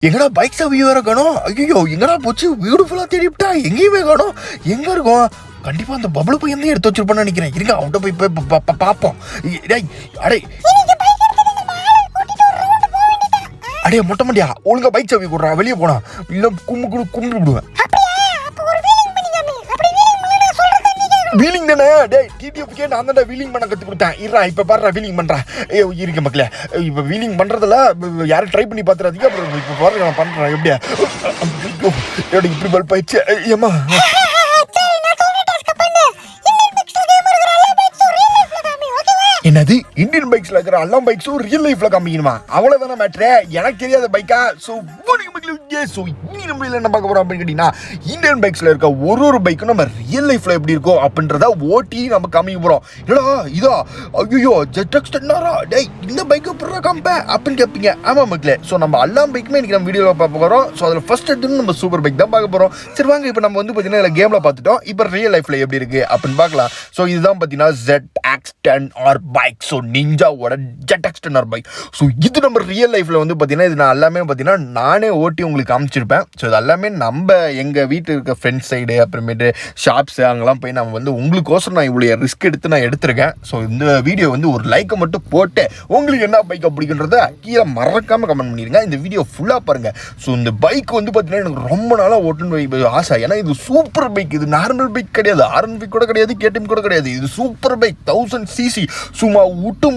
எங்கடா பைக் சாவி வேற காணோம். ஐயோ எங்கடா போச்சு? பியூட்டிஃபுல்லா தேடிவிட்டா எங்கேயுமே காணோம். எங்க இருக்கும்? கண்டிப்பா அந்த பபுளு பையன் தான் எடுத்து வச்சிருப்பான்னு நினைக்கிறேன். இருங்க அவன்கிட்ட போய் பார்ப்போம். அடே மொட்டை மண்டியா, ஒழுங்கா பைக் சாவி கொடுறா, வெளியே போனா இல்ல கும்பிட்டு விடுவேன். வீலிங் தானே? டேய் டிடிஎஃப்கே நான் தான்டா வீலிங் பண்ண கற்றுக் கொடுத்தேன். இருறா இப்போ பாருடா வீலிங் பண்ணுறேன். இருக்க மக்களே, இப்போ வீலிங் பண்ணுறதுல யாரும் ட்ரை பண்ணி பார்த்துறாதீங்க. அப்புறம் இப்போ பாருங்க நான் பண்ணுறேன். எப்படியா எப்படி இப்படி பல்ப் ஆயிடுச்சு? ஏம்மா என்னது இந்தியன் பைக்ஸ்ல இருக்கிற எல்லா பைக்ஸும் ரியல் லைஃப்ல காமிக்கணுமா? அவ்வளவுதானே மேட்ரு. எனக்கு தெரியாத பைக்கா. நம்ம என்ன பார்க்க போறோம் அப்படின்னு கேட்டீங்கன்னா, இந்தியன் பைக்ஸ்ல இருக்க ஒரு பைக்கும் நம்ம ரியல் லைஃப்ல எப்படி இருக்கும் அப்படின்றத ஓட்டி நம்ம காமிக்க போறோம். இல்லடா இதா ஐயோ ஜெட்எக்ஸ்டெண்டரா, டேய் இந்த பைக் எப்படிடா காமிப்பேன் அப்படின்னு கேட்பீங்க. ஆமா மக்களே, ஸோ நம்ம எல்லா பைக்குமே இன்னைக்கு நம்ம வீடியோவில் பார்க்க போறோம். ஸோ அதில் ஃபர்ஸ்ட் எடுத்து நம்ம சூப்பர் பைக் தான் பார்க்க போறோம். சரி வாங்க, இப்போ நம்ம வந்து பார்த்தீங்கன்னா கேம்ல பார்த்துட்டோம். இப்போ ரியல் லைஃப்ல எப்படி இருக்கு அப்படின்னு பார்க்கலாம். ஸோ இதுதான் பார்த்தீங்கன்னா ZX10R பைக். ஸோ நிஞ்சாவோட ZX10R பைக். ஸோ இது நம்ம ரியல் லைஃப்ல வந்து பார்த்தீங்கன்னா இது நான் எல்லாமே பார்த்தீங்கன்னா நானே ஓட்டி உங்களுக்கு காமிச்சிருப்பேன். ஸோ இது எல்லாமே நம்ம எங்கள் வீட்டில் இருக்க ஃப்ரெண்ட் சைடு அப்புறமேட்டு ஷாப்ஸ் அங்கெல்லாம் போய் நம்ம வந்து உங்களுக்கோசரம் நான் இவ்வளோ ரிஸ்க் எடுத்து நான் எடுத்திருக்கேன். ஸோ இந்த வீடியோ வந்து ஒரு லைக்கை மட்டும் போட்டு உங்களுக்கு என்ன பைக் அப்படின்றத கீழே மறக்காமல் கமெண்ட் பண்ணிடுங்க. இந்த வீடியோ ஃபுல்லாக பாருங்கள். ஸோ இந்த பைக் வந்து பார்த்தீங்கன்னா எனக்கு ரொம்ப நாளாக ஓட்டணும் ஆசை. ஏன்னா இது சூப்பர் பைக். இது நார்மல் பைக் கிடையாது, RN கூட கிடையாது, KTM கூட கிடையாது. இது சூப்பர் பைக் 1000cc. சும்மா விட்டு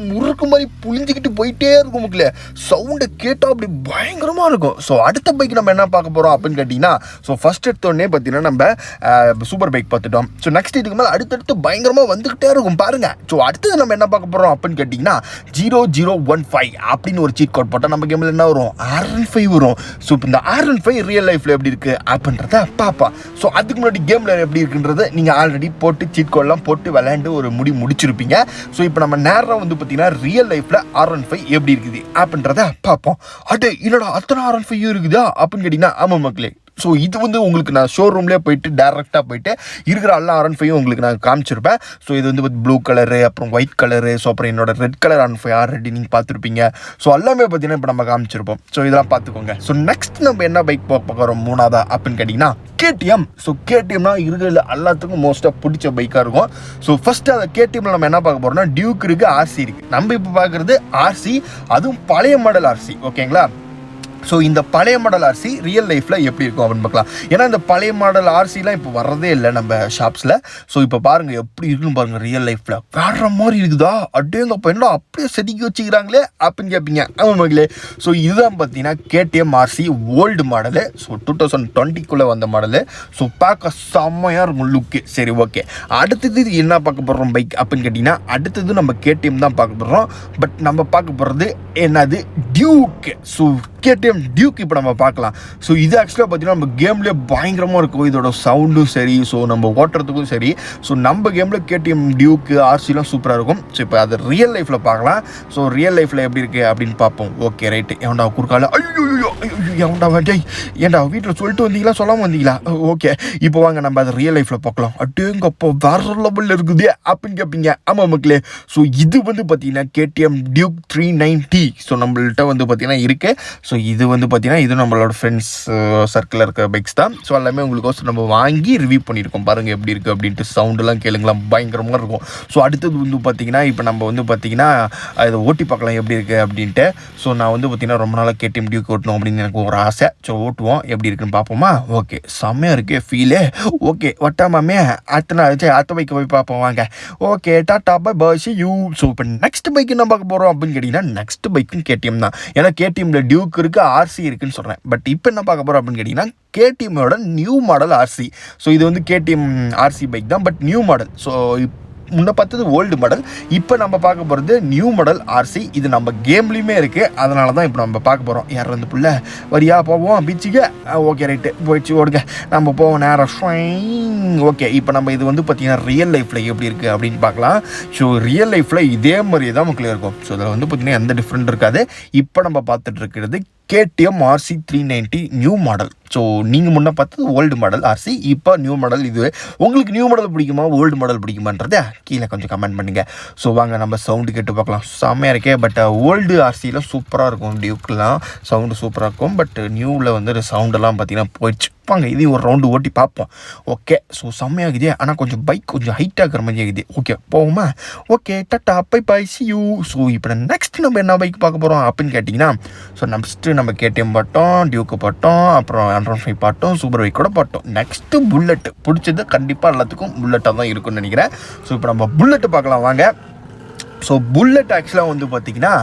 முறுக்கு மாதிரி புளிஞ்சிக்கிட்டு போயிட்டே இருக்கும் மக்களே. சவுண்டை கேட்டால் அப்படி பயங்கரமாக இருக்கும். ஸோ அடுத்த பைக் நம்ம என்ன பார்க்க போகிறோம் அப்படின்னு கேட்டிங்கன்னா, ஸோ ஃபர்ஸ்ட் எடுத்தோடனே பார்த்தீங்கன்னா நம்ம சூப்பர் பைக் பார்த்துட்டோம். ஸோ நெக்ஸ்ட் இதுக்கு மேலே அடுத்தடுத்து பயங்கரமாக வந்துக்கிட்டே இருக்கும் பாருங்க. ஸோ அடுத்தது நம்ம என்ன பார்க்க போகிறோம் அப்படின்னு கேட்டிங்கன்னா 0015 அப்படின்னு ஒரு சீட் கோட் போட்டால் நம்ம கேமில் என்ன வரும்? RN5 வரும். ஸோ இப்போ இந்த RN5 ரியல் லைஃப்பில் எப்படி இருக்குது அப்படின்றத பாப்பா. ஸோ அதுக்கு முன்னாடி கேமில் எப்படி இருக்குன்றது நீங்கள் ஆல்ரெடி போட்டு சீட் கோட்லாம் போட்டு விளையாண்டு ஒரு முடிச்சிருப்பீங்க. ஸோ இப்போ நம்ம நேரம் வந்து பார்த்தீங்கன்னா ரியல் லைஃப்பில் RN5 எப்படி இருக்குது அப்படின்றத பார்ப்போம். அடே இல்லைடா அத்தனை RN5 இருக்குதா அப்படின்னு கேட்டிங்கன்னா ஆமாம் மக்களே. ஸோ இது வந்து உங்களுக்கு நான் ஷோரூம்லேயே போயிட்டு டேரெக்டாக போயிட்டு இருக்கிற எல்லா RN5 உங்களுக்கு நான் காமிச்சிருப்பேன். ஸோ இது வந்து ப்ளூ கலரு, அப்புறம் ஒயிட் கலரு, ஸோ அப்புறம் என்னோட ரெட் கலர் RN5 ஆல்ரெடி நீங்கள் பார்த்துருப்பீங்க. ஸோ எல்லாமே பார்த்தீங்கன்னா இப்போ நம்ம காமிச்சிருப்போம். ஸோ இதெல்லாம் பார்த்துக்கோங்க. ஸோ நெக்ஸ்ட் நம்ம என்ன பைக் பார்க்குறோம் மூணாவதா அப்படின்னு கேட்டிங்கன்னா KTM. ஸோ KTMனா இருக்கிறதுல எல்லாத்துக்கும் மோஸ்ட்டாக பிடிச்ச பைக்காக இருக்கும். ஸோ ஃபஸ்ட்டு அந்த KTMல நம்ம என்ன பார்க்க போகிறோம்னா டியூக் இருக்குது, RC இருக்குது. நம்ம இப்போ பார்க்குறது RC, அதுவும் பழைய மாடல் RC. ஓகேங்களா? ஸோ இந்த பழைய மாடல் RC ரியல் லைஃப்பில் எப்படி இருக்கும் அப்படின்னு பார்க்கலாம். ஏன்னா இந்த பழைய மாடல் RCலாம் இப்போ வர்றதே இல்லை நம்ம ஷாப்ஸில். ஸோ இப்போ பாருங்கள் எப்படி இருக்குன்னு பாருங்கள். ரியல் லைஃப்பில் வேற மாதிரி இருக்குதா? அப்படியேங்கப்போ என்ன அப்படியே செதுக்கி வச்சுக்கிறாங்களே அப்படின்னு கேட்பீங்க. ஆமாம் மகளே. ஸோ இதுதான் பார்த்தீங்கன்னா KTM RC old model. So 2020 வந்த மாடலு. ஸோ பார்க்க செம்மையாக இருக்கும் லுக்கு. சரி ஓகே, அடுத்தது என்ன பார்க்க போகிறோம் பைக் அப்படின்னு கேட்டிங்கன்னா அடுத்தது நம்ம KTM தான் பார்க்க போகிறோம். பட் நம்ம பார்க்க போகிறது என்னது? டியூக். ஸோ KTM டியூக் இப்போ நம்ம பார்க்கலாம். ஸோ இது ஆக்சுவலாக பார்த்தீங்கன்னா நம்ம கேம்லேயே பயங்கரமாக இருக்கும். இதோட சவுண்டும் சரி, ஸோ நம்ம ஓட்டுறதுக்கும் சரி. ஸோ நம்ம கேமில் KTM டியூக் RCலாம் சூப்பராக இருக்கும். ஸோ இப்போ அது ரியல் லைஃப்பில் பார்க்கலாம். ஸோ ரியல் லைஃப்பில் எப்படி இருக்குது அப்படின்னு பார்ப்போம். Okay right. ஏன்டா குறுக்கால ஏன்டா டேய் ஏன்டா வீட்டில் சொல்லிட்டு வந்தீங்களா சொல்லாமல் வந்தீங்களா? ஓகே இப்போ வாங்க நம்ம அதை ரியல் லைஃப்பில் பார்க்கலாம். அட்டேங்கப்போ வேற லெவலில் இருக்குது அப்படின்னு கேட்பீங்க. ஆமாம் மக்களே. ஸோ இது வந்து பார்த்தீங்கன்னா KTM டியூக் 390. ஸோ நம்மள்கிட்ட வந்து பார்த்தீங்கன்னா இருக்குது. ஸோ இது வந்து பார்த்தீங்கன்னா இது நம்மளோட ஃப்ரெண்ட்ஸ் சர்க்கிளில் இருக்க பைக்ஸ் தான். ஸோ எல்லாமே உங்களுக்கோசம் நம்ம வாங்கி ரிவ்யூ பண்ணியிருக்கோம். பாருங்கள் எப்படி இருக்குது அப்படின்ட்டு. சவுண்டெல்லாம் கேளுங்களா பயங்கரமாக இருக்கும். ஸோ அடுத்தது வந்து பார்த்தீங்கன்னா இப்போ நம்ம வந்து பார்த்தீங்கன்னா அதை ஓட்டி பார்க்கலாம் எப்படி இருக்குது அப்படின்ட்டு. ஸோ நான் வந்து பார்த்தீங்கன்னா ரொம்ப நாளாக KTM டியூக் ஓட்டணும் அப்படின்னு எனக்கு ஒரு ஆசை. ஸோ ஓட்டுவோம் எப்படி இருக்குன்னு பார்ப்போமா? ஓகே செம்மையாக இருக்கே ஃபீலே. ஓகே ஒட்டாமாமே அடுத்த பைக்கை போய் பார்ப்போம் வாங்க. Okay tata bye bye see you. So இப்போ நெக்ஸ்ட் பைக்கு என்ன பார்க்க போகிறோம் அப்படின்னு கேட்டிங்கன்னா நெக்ஸ்ட் பைக்கும் KTM தான். ஏன்னா KTMல டியூக் இருக்குது, RC இருக்குன்னு சொல்கிறேன். பட் இப்போ என்ன பார்க்க போகிறோம் அப்படின்னு கேட்டிங்கன்னா KTMோட நியூ மாடல் RC. ஸோ இது வந்து KTM RC பைக் தான், பட் நியூ மாடல். ஸோ முன்ன பார்த்தது ஓல்டு மாடல். இப்போ நம்ம பார்க்க போகிறது நியூ மாடல் RC. இது நம்ம கேம்லேயுமே இருக்குது. அதனால தான் இப்போ நம்ம பார்க்க போகிறோம். யார் வந்து புள்ள வரியா போவோம் பீச்சுக்கு? ஓகே ரைட்டு போயிடுச்சு ஓடுங்க. நம்ம போவோம் நேரம். ஓகே இப்போ நம்ம இது வந்து பார்த்திங்கன்னா ரியல் லைஃப்பில் எப்படி இருக்குது அப்படின்னு பார்க்கலாம். ஸோ ரியல் லைஃப்பில் இதே மாதிரியே தான் மக்களே இருக்கும். ஸோ இதில் வந்து பார்த்திங்கன்னா எந்த டிஃப்ரெண்ட் இருக்காது. இப்போ நம்ம பார்த்துட்டு இருக்கிறது KTM RC 390 new model. So நீங்கள் முன்னே பார்த்தது ஓல்டு மாடல் RC, இப்போ நியூ மாடல். இது உங்களுக்கு நியூ மாடல் பிடிக்குமா ஓல்டு மாடல் பிடிக்குமான்றதை கீழே கொஞ்சம் கமெண்ட் பண்ணுங்கள். ஸோ வாங்க நம்ம சவுண்டு கேட்டு பார்க்கலாம். செம்மையாக இருக்கே. பட் ஓல்டு RCலாம் சூப்பராக இருக்கும், டியூக்கெலாம் சவுண்டு சூப்பராக இருக்கும். பட் நியூவில் வந்து சவுண்டெல்லாம் பார்த்தீங்கன்னா போயிடுச்சு. வாங்க இது ஒரு ரவுண்டு ஓட்டி பார்ப்போம். ஓகே, ஸோ செம்மையாகுதே. ஆனால் கொஞ்சம் பைக் கொஞ்சம் ஹைட்டாக இருக்கிற மாதிரி ஆகுது. ஓகே போகுமா? Okay tata bye bye see you. So இப்போ நெக்ஸ்ட் நம்ம என்ன பைக் பார்க்க போகிறோம் அப்படின்னு கேட்டிங்கன்னா, ஸோ நெக்ஸ்ட்டு நம்ம KTM பார்த்தோம், டியூக்கு பார்த்தோம், அப்புறம் 105 பார்த்தோம், சூப்பர் பைக் கூட பார்த்தோம். Next bullet. பிடிச்சது கண்டிப்பாக எல்லாத்துக்கும் புல்லெட்டாக தான் இருக்குன்னு நினைக்கிறேன். ஸோ இப்போ நம்ம புல்லெட்டு பார்க்கலாம் வாங்க. ஸோ புல்லட் ஆக்சுவலாக வந்து பார்த்திங்கன்னா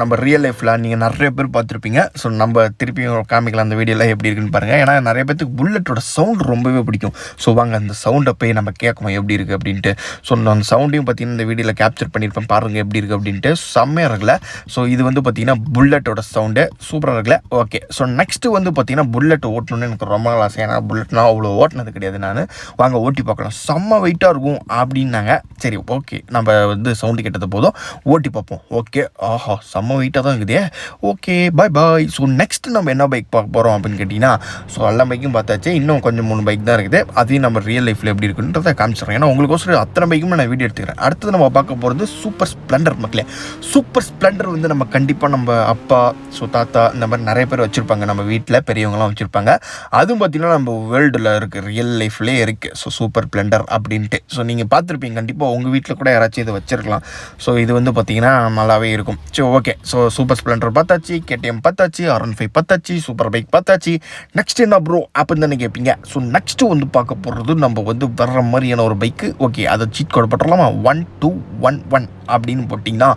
நம்ம ரியல் லைஃப்பில் நீங்கள் நிறைய பேர் பார்த்துருப்பீங்க. ஸோ நம்ம திருப்பியும் காமிக்கலாம் அந்த வீடியோவில் எப்படி இருக்குன்னு பாருங்கள். ஏன்னா நிறைய பேருக்கு புல்லட்டோட சவுண்ட் ரொம்பவே பிடிக்கும். ஸோ வாங்க அந்த சவுண்டை போய் நம்ம கேட்கணும் எப்படி இருக்குது அப்படின்ட்டு. ஸோ அந்த சவுண்டையும் பார்த்திங்கன்னா இந்த வீடியோவில் கேப்சர் பண்ணியிருப்பேன், பாருங்கள் எப்படி இருக்குது அப்படின்ட்டு. செம்மையாக இருக்குல்ல. ஸோ இது வந்து பார்த்திங்கன்னா புல்லட்டோட சவுண்டு சூப்பராக இருக்குல்ல. ஓகே, ஸோ நெக்ஸ்ட்டு வந்து பார்த்திங்கன்னா புல்லட் ஓட்டணுன்னு எனக்கு ரொம்ப நாள் ஆசை. ஏன்னா புல்லட்னா அவ்வளோ ஓட்டினது கிடையாது நான். வாங்க ஓட்டி பார்க்கலாம். செம்ம வெயிட்டாக இருக்கும் அப்படின்னாங்க. சரி ஓகே, நம்ம வந்து சவுண்டு கேட்டது போதும், ஓட்டி பார்ப்போம். ஓகே, ஆஹா செம்ம வெயிட்டாக தான் இருக்குதே. ஓகே பாய் பாய். ஸோ நெக்ஸ்ட் நம்ம என்ன பைக் பார்க்க போகிறோம் அப்படின்னு கேட்டிங்கன்னா, ஸோ எல்லா பைக்கும் பார்த்தாச்சு, இன்னும் கொஞ்சம் 3 பைக் தான் இருக்குது. அதையும் நம்ம ரியல் லைஃப்பில் எப்படி இருக்குன்றதை காமிச்சிடுறேன். ஏன்னா உங்களுக்கோசரம் அத்தனை பைக்குமே நான் வீடியோ எடுத்துக்கிறேன். அடுத்தது நம்ம பார்க்க போகிறது சூப்பர் ஸ்ப்ளெண்டர் மக்களே. சூப்பர் ஸ்ப்ளெண்டர் வந்து நம்ம கண்டிப்பாக நம்ம அப்பா, ஸோ தாத்தா இந்த மாதிரி நிறைய பேர் வச்சுருப்பாங்க, நம்ம வீட்டில் பெரியவங்களாம் வச்சுருப்பாங்க. அதுவும் பார்த்திங்கன்னா நம்ம வேர்ல்டில் இருக்குது, ரியல் லைஃப்லேயே இருக்குது. ஸோ சூப்பர் ஸ்ப்ளெண்டர் அப்படின்ட்டு ஸோ நீங்கள் பார்த்துருப்பீங்க கண்டிப்பாக, உங்கள் வீட்டில் கூட யாராச்சும் இதை வச்சுருக்கலாம். ஸோ இது வந்து பார்த்திங்கன்னா நல்லாவே இருக்கும். So okay, so super Splendor பார்த்தாச்சு, KTM பார்த்தாச்சு, 105 பார்த்தாச்சு, சூப்பர் பைக் பார்த்தாச்சு. நெக்ஸ்ட் என்ன ப்ரோ அப்படின்னு தானே கேட்பீங்க. ஸோ நெக்ஸ்ட்டு வந்து பார்க்க போகிறது நம்ம வந்து வர்ற மாதிரியான ஒரு பைக்கு. ஓகே, அதை சீட் கோட் போட்டுடலாமா? 1211 அப்படின்னு போட்டிங்கன்னா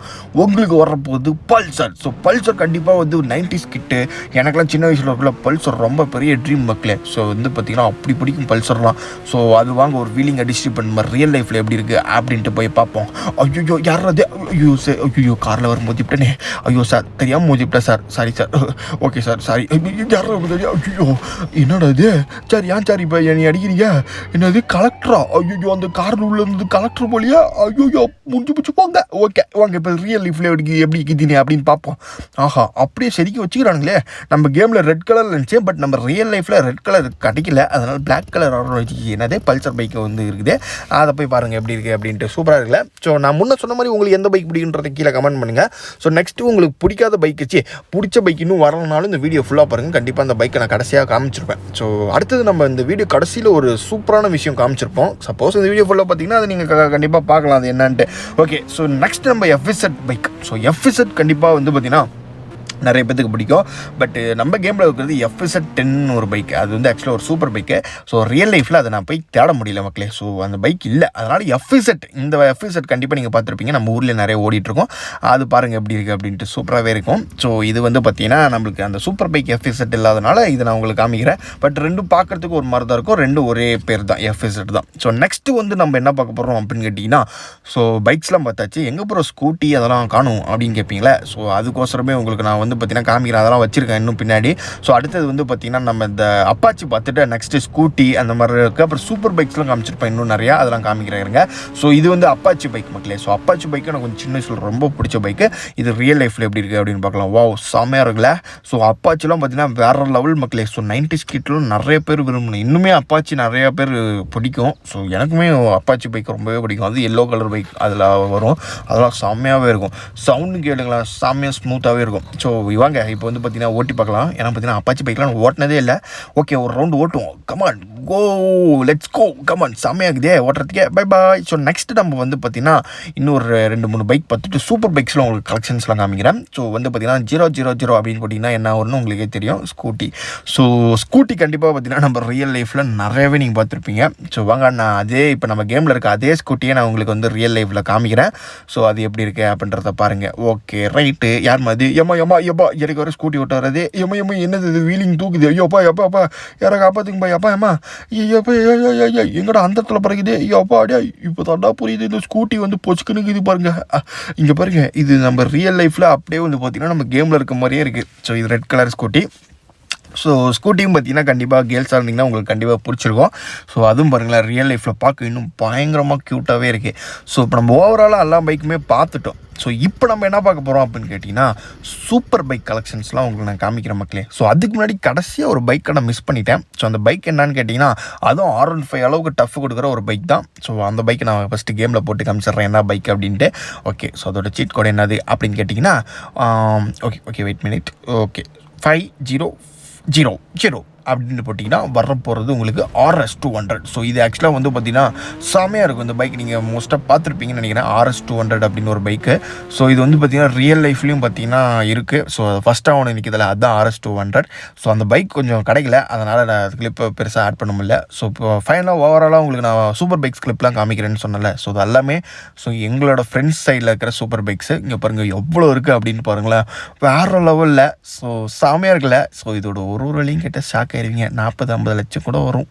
உங்களுக்கு வரப்போகுது பல்சர். ஸோ பல்சர் கண்டிப்பாக வந்து 90s கிட்டு. எனக்குலாம் சின்ன வயசில் இருக்கிற பல்சர் ரொம்ப பெரிய ட்ரீம் மக்களே. ஸோ வந்து பார்த்திங்கன்னா அப்படி பிடிக்கும் பல்சர்லாம். ஸோ அது வாங்க ஒரு வீலிங் அடிச்சுட்டு பண்ண ரியல் லைஃப்பில் எப்படி இருக்குது அப்படின்ட்டு போய் பார்ப்போம். ஐயோ யாராவது, ஐயோ சார், ஐயோ காரில் வரும் மோதிவிட்டேனே, ஐயோ சார் தெரியாமல் மோதிவிட்டேன் sir, sorry sir. Okay sir sorry. யாரும் தெரியும். ஐயோ என்னடா இது சார், ஏன் சார் இப்போ என்னை அடிக்கிறீங்க? என்னது கலெக்டரா? ஐயோ அந்த காரில் உள்ள இருந்து கலெக்டர் போலியா? ஐயோ முடிஞ்சு போங்க. ஓகே வாங்க இப்போ ரியல் லைஃப்பில் எப்படி இருக்குதுன்னு அப்படின்னு பார்ப்போம். ஆஹா அப்படியே செதுக்கி வச்சுக்கிறானுங்களே. நம்ம கேமில் ரெட் கலரில் இருந்துச்சு, பட் நம்ம ரியல் லைஃப்பில் ரெட் கலர் கிடைக்கல, அதனால் பிளாக் கலர் வச்சு என்னதே பல்சர் பைக்கு வந்து இருக்குது. அதை போய் பாருங்கள் எப்படி இருக்குது அப்படின்ட்டு. சூப்பராக இருக்குல்ல. ஸோ நான் முன்னே சொன்ன மாதிரி உங்களுக்கு எந்த பைக் பிடிக்குன்றதை கீழே கமெண்ட் பண்ணுங்கள். ஸோ நெக்ஸ்ட்டு உங்களுக்கு பிடிக்காத பைக் வச்சு பிடிச்ச பைக் இன்னும் வரலனாலும் இந்த வீடியோ ஃபுல்லாக பாருங்கள். கண்டிப்பாக அந்த பைக்கை நான் கடைசியாக காமிச்சிருப்பேன். ஸோ அடுத்தது நம்ம இந்த வீடியோ கடைசியில் ஒரு சூப்பரான விஷயம் காமிச்சிருப்போம். சப்போஸ் இந்த வீடியோ ஃபுல்லாக பார்த்தீங்கன்னா அதை நீங்கள் கண்டிப்பாக பார்க்கலாம் அது என்னன்ட்டு. ஓகே, ஸோ நெக்ஸ்ட் நம்ம FZ பைக். ஸோ FZ கண்டிப்பாக வந்து பார்த்திங்கன்னா நிறைய பேத்துக்கு பிடிக்கும். பட் நம்ம கேமில் இருக்கிறது FZ10 ஒரு பைக். அது வந்து ஆக்சுவலாக ஒரு சூப்பர் பைக்கு. ஸோ ரியல் லைஃப்பில் அதை நான் போய் தேட முடியல மக்களே. ஸோ அந்த பைக் இல்லை, அதனால் இந்த FZ கண்டிப்பாக நீங்கள் பார்த்துருப்பீங்க, நம்ம ஊரில் நிறைய ஓடிட்டுருக்கோம். அது பாருங்கள் எப்படி இருக்குது அப்படின்ட்டு. சூப்பராகவே இருக்கும். ஸோ இது வந்து பார்த்திங்கன்னா நம்மளுக்கு அந்த சூப்பர் பைக் FZ இல்லாதனால இதை நான் உங்களுக்கு காமிக்கிறேன். பட் ரெண்டும் பார்க்குறதுக்கு ஒரு மாதிரி தான் இருக்கும், ரெண்டும் ஒரே பேர் தான், FZ தான். ஸோ நெக்ஸ்ட்டு வந்து நம்ம என்ன பார்க்க போகிறோம் அப்படின்னு கேட்டிங்கன்னா, ஸோ பைக்ஸ்லாம் பார்த்தாச்சு, எங்கே போகிற ஸ்கூட்டி அதெல்லாம் காணும் அப்படின்னு கேட்பீங்களே. ஸோ அதுக்கோசரமே உங்களுக்கு நான் வந்து பார்த்திங்கன்னா காமிக்கிறேன், அதெல்லாம் வச்சுருக்கேன் இன்னும் பின்னாடி. ஸோ அடுத்தது வந்து பார்த்திங்கன்னா நம்ம இந்த அப்பாச்சி பார்த்துட்டு நெக்ஸ்ட்டு ஸ்கூட்டி அந்த மாதிரி இருக்குது. அப்புறம் சூப்பர் பைக்ஸ்லாம் காமிச்சிருப்பேன் இன்னும் நிறையா, அதெல்லாம் காமிக்கிறேங்க. ஸோ இது வந்து அப்பாச்சி பைக் மக்களே. ஸோ அப்பாச்சி பைக்கு எனக்கு கொஞ்சம் சின்ன வயசில் ரொம்ப பிடிச்ச பைக்கு. இது ரியல் லைஃப்பில் எப்படி இருக்குது அப்படின்னு பார்க்கலாம். வாவ் செம்மையாக இருக்குல்ல. ஸோ அப்பாச்சிலாம் பார்த்திங்கன்னா வேறு லெவல் மக்களே. ஸோ 90s கிட்லாம் நிறைய பேர் விரும்பணும், இன்னுமே அப்பாச்சி நிறையா பேர் பிடிக்கும். ஸோ எனக்குமே அப்பாச்சி பைக் ரொம்பவே பிடிக்கும். அது எல்லோ கலர் பைக் அதில் வரும், அதெல்லாம் செம்மையாகவே இருக்கும். சவுண்டு கேளுங்களா, செம்மையாக ஸ்மூத்தாகவே இருக்கும். ஸோ இவாங்க இப்போ வந்து பார்த்திங்கன்னா ஓட்டி பார்க்கலாம். ஏன்னா பார்த்திங்கன்னா அப்பாச்சி பைக்லாம் நான் ஓட்டினதே இல்லை. ஓகே ஒரு ரவுண்டு ஓட்டுவோம். Come on go, let's go, come on. செம்மையாகுதே ஓட்டுறதுக்கே. Bye bye. ஸோ நெக்ஸ்ட்டு நம்ம வந்து பார்த்திங்கன்னா இன்னொரு 2-3 பைக் பார்த்துட்டு சூப்பர் பைக்ஸில் உங்களுக்கு கலெக்ஷன்ஸ்லாம் காமிக்கிறேன். ஸோ வந்து பார்த்திங்கன்னா 000 அப்படின்னு போட்டிங்கன்னா என்ன வரும்னு உங்களுக்கே தெரியும், ஸ்கூட்டி. ஸோ ஸ்கூட்டி கண்டிப்பாக பார்த்திங்கன்னா நம்ம ரியல் லைஃப்பில் நிறையவே நீங்கள் பார்த்துருப்பீங்க. ஸோ வாங்க நான் அதே இப்போ நம்ம கேமில் இருக்க அதே ஸ்கூட்டியை நான் உங்களுக்கு வந்து ரியல் லைஃப்பில் காமிக்கிறேன். ஸோ அது எப்படி இருக்குது அப்படின்றத பாருங்கள். Okay right. யார் மாதிரி எப்பா எனக்கு வர ஸ்கூட்டி ஓட்ட வராது. எம்மா என்னது இது வீலிங் தூக்குது. ஐயோப்பா எப்பா யாரை காப்பாற்றுங்கப்பா. எப்பா ஐயப்பா எங்கடா அந்த இடத்துல பறக்குது. ஐயோப்பா அடியா இப்போ தாண்டா புரியுது இந்த ஸ்கூட்டி வந்து பொச்சுக்குன்னு இது பாருங்க. இங்கே பாருங்க, இது நம்ம ரியல் லைஃப்பில் அப்படியே வந்து பார்த்திங்கன்னா நம்ம கேமில் இருக்க மாதிரியே இருக்குது. ஸோ இது ரெட் கலர் ஸ்கூட்டி. ஸோ ஸ்கூட்டியும் பார்த்தீங்கன்னா கண்டிப்பாக கேர்ள்ஸாக இருந்தீங்கன்னா உங்களுக்கு கண்டிப்பாக பிடிச்சிருக்கும். ஸோ அதுவும் பாருங்களேன், ரியல் லைஃப்பில் பார்க்க இன்னும் பயங்கரமாக க்யூட்டாகவே இருக்குது. ஸோ இப்போ நம்ம ஓவராலாக எல்லா பைக்குமே பார்த்துட்டோம். ஸோ இப்போ நம்ம என்ன பார்க்க போகிறோம் அப்படின்னு கேட்டிங்கன்னா, சூப்பர் பைக் கலெக்ஷன்ஸ்லாம் உங்களுக்கு நான் காமிக்கிறேன் மக்களே. ஸோ அதுக்கு முன்னாடி கடைசியாக ஒரு பைக்கை நான் மிஸ் பண்ணிட்டேன். ஸோ அந்த பைக் என்னன்னு கேட்டிங்கன்னா, அதுவும் R15 அளவுக்கு டஃப் கொடுக்குற ஒரு பைக் தான். ஸோ அந்த பைக்கை நான் ஃபஸ்ட்டு கேமில் போட்டு காமிச்சிட்றேன் என்ன பைக் அப்படின்ட்டு. ஓகே, ஸோ அதோட சீட் கோட் என்னது அப்படின்னு கேட்டிங்கன்னா, ஓகே வெயிட் மினிட். ஓகே 5000 அப்படின்னு போட்டிங்கன்னா வரப்போகிறது உங்களுக்கு RS200. ஸோ இது ஆக்சுவலாக வந்து பார்த்திங்கன்னா செமையாக இருக்கும். இந்த பைக் நீங்கள் மோஸ்ட்டாக பார்த்துருப்பீங்கன்னு நினைக்கிறேன், RS200 அப்படின்னு ஒரு பைக்கு. ஸோ இது வந்து பார்த்திங்கன்னா ரியல் லைஃப்லேயும் பார்த்திங்கன்னா இருக்குது. ஸோ ஃபஸ்ட்டாக ஒன்று நிற்கிறதில்ல, அதுதான் RS200. ஸோ அந்த பைக் கொஞ்சம் கிடைக்கல, அதனால் நான் அது கிளிப்பை பெருசாக ஆட் பண்ண முடியல. ஸோ இப்போ ஃபைனலாக ஓவராலாக உங்களுக்கு நான் சூப்பர் பைக்ஸ் கிளிப்லாம் காமிக்கிறேன்னு சொன்னல. ஸோ அது எல்லாமே எங்களோட ஃப்ரெண்ட்ஸ் சைடில் இருக்கிற சூப்பர் பைக்ஸு. இங்கே பாருங்கள் எவ்வளோ இருக்குது அப்படின்னு பாருங்களேன், வேறு லெவலில். ஸோ செமையாக இருக்குல்ல. ஸோ இதோட ஒரு லிங்க் கிட்ட ஷாக் ஆயிருவீங்க, 40-50 லட்சம் கூட வரும்.